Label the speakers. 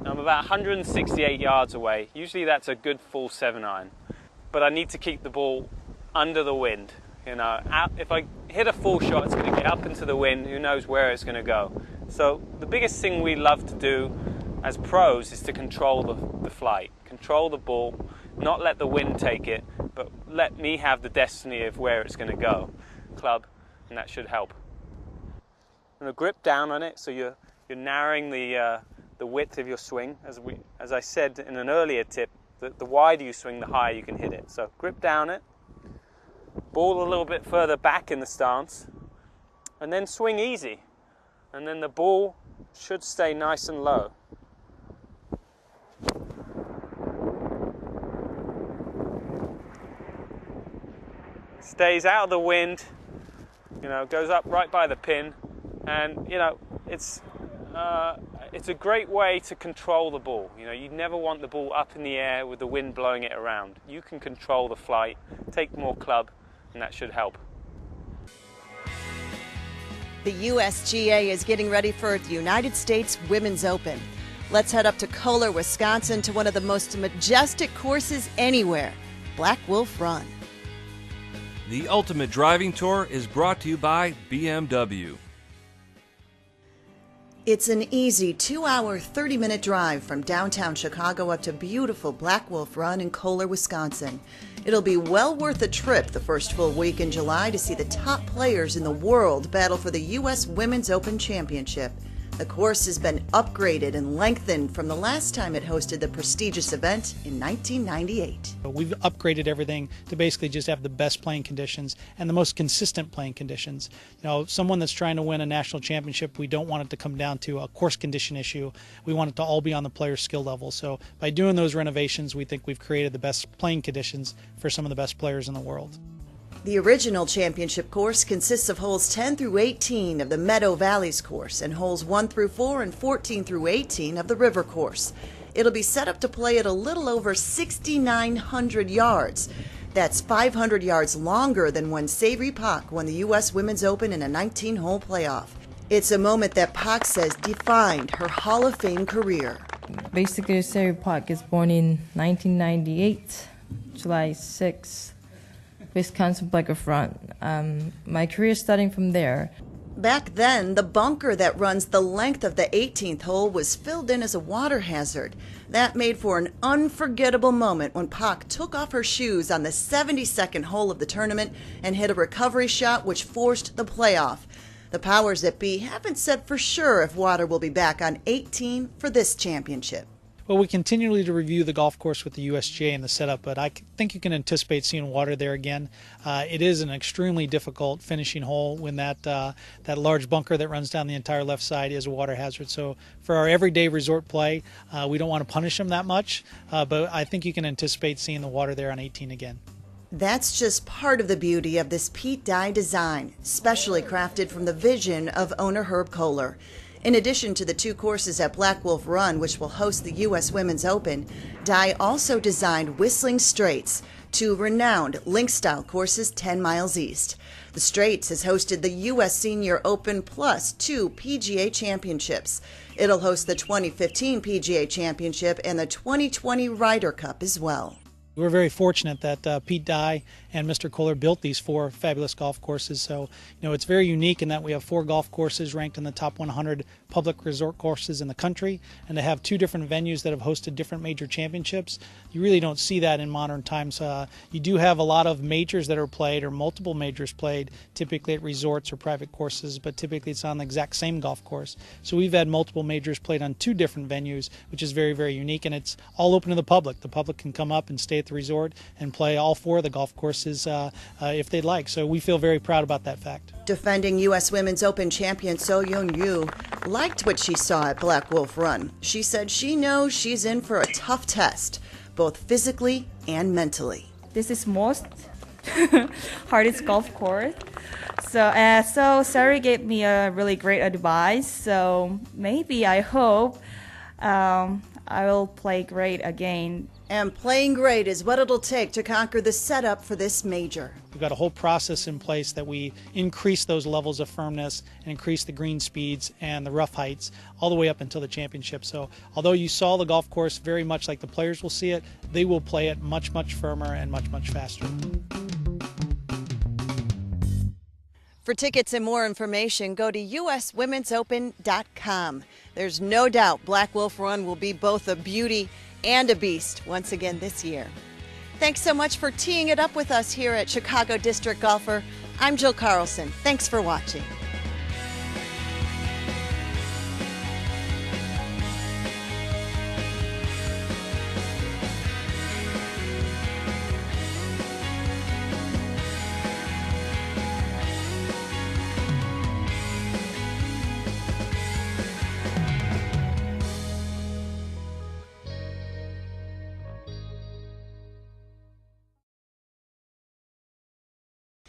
Speaker 1: I'm about 168 yards away. Usually that's a good full 7-iron. But I need to keep the ball under the wind. You know, if I hit a full shot, it's going to get up into the wind. Who knows where it's going to go? So the biggest thing we love to do as pros is to control the flight. Control the ball, not let the wind take it, but let me have the destiny of where it's going to go. Club, and that should help. I'm going to grip down on it so you're narrowing the width of your swing. As I said in an earlier tip, the wider you swing, the higher you can hit it. So grip down it, ball a little bit further back in the stance, and then swing easy. And then the ball should stay nice and low. Stays out of the wind, you know, goes up right by the pin, and you know, it's a great way to control the ball. You know, you never want the ball up in the air with the wind blowing it around. You can control the flight, take more club, and that should help.
Speaker 2: The USGA is getting ready for the United States Women's Open. Let's head up to Kohler, Wisconsin, to one of the most majestic courses anywhere, Blackwolf Run.
Speaker 3: The Ultimate Driving Tour is brought to you by BMW.
Speaker 2: It's an easy 2-hour, 30-minute drive from downtown Chicago up to beautiful Blackwolf Run in Kohler, Wisconsin. It'll be well worth a trip the first full week in July to see the top players in the world battle for the U.S. Women's Open Championship. The course has been upgraded and lengthened from the last time it hosted the prestigious event in 1998.
Speaker 4: We've upgraded everything to basically just have the best playing conditions and the most consistent playing conditions. You know, someone that's trying to win a national championship, we don't want it to come down to a course condition issue. We want it to all be on the player's skill level. So by doing those renovations, we think we've created the best playing conditions for some of the best players in the world.
Speaker 2: The original championship course consists of holes 10 through 18 of the Meadow Valleys course and holes 1 through 4 and 14 through 18 of the River course. It'll be set up to play at a little over 6,900 yards. That's 500 yards longer than when Sabrina Pak won the U.S. Women's Open in a 19-hole playoff. It's a moment that Pak says defined her Hall of Fame career.
Speaker 5: Basically, Sabrina Pak is born in 1998, July 6th. Wisconsin Blackwolf Run. My career starting from there.
Speaker 2: Back then, the bunker that runs the length of the 18th hole was filled in as a water hazard. That made for an unforgettable moment when Pak took off her shoes on the 72nd hole of the tournament and hit a recovery shot which forced the playoff. The powers that be haven't said for sure if water will be back on 18 for this championship.
Speaker 4: Well, we continually to review the golf course with the USGA and the setup, but I think you can anticipate seeing water there again. It is an extremely difficult finishing hole when that large bunker that runs down the entire left side is a water hazard. So for our everyday resort play, we don't want to punish them that much, but I think you can anticipate seeing the water there on 18 again.
Speaker 2: That's just part of the beauty of this Pete Dye design, specially crafted from the vision of owner Herb Kohler. In addition to the 2 courses at Blackwolf Run, which will host the U.S. Women's Open, Dye also designed Whistling Straits, 2 renowned link-style courses 10 miles east. The Straits has hosted the U.S. Senior Open plus 2 PGA Championships. It'll host the 2015 PGA Championship and the 2020 Ryder Cup as well.
Speaker 4: We're very fortunate that Pete Dye and Mr. Kohler built these 4 fabulous golf courses. So, you know, it's very unique in that we have 4 golf courses ranked in the top 100 public resort courses in the country, and to have 2 different venues that have hosted different major championships. You really don't see that in modern times. You do have a lot of majors that are played, or multiple majors played, typically at resorts or private courses, but typically it's on the exact same golf course. So we've had multiple majors played on 2 different venues, which is very, very unique, and it's all open to the public. The public can come up and stay at the resort and play all 4 of the golf courses if they'd like. So we feel very proud about that fact.
Speaker 2: Defending U.S. Women's Open champion So Young Yu liked what she saw at Blackwolf Run. She said she knows she's in for a tough test, both physically and mentally.
Speaker 5: This is most hardest golf course. So Sarah gave me a really great advice. So maybe I hope I will play great again
Speaker 2: And playing great is what it'll take to conquer the setup for this major.
Speaker 4: We've got a whole process in place that we increase those levels of firmness and increase the green speeds and the rough heights all the way up until the championship. So although you saw the golf course very much like the players will see it, they will play it much, much firmer and much, much faster.
Speaker 2: For tickets and more information, go to uswomensopen.com. There's no doubt Blackwolf Run will be both a beauty and a beast once again this year. Thanks so much for teeing it up with us here at Chicago District Golfer. I'm Jill Carlson. Thanks for watching.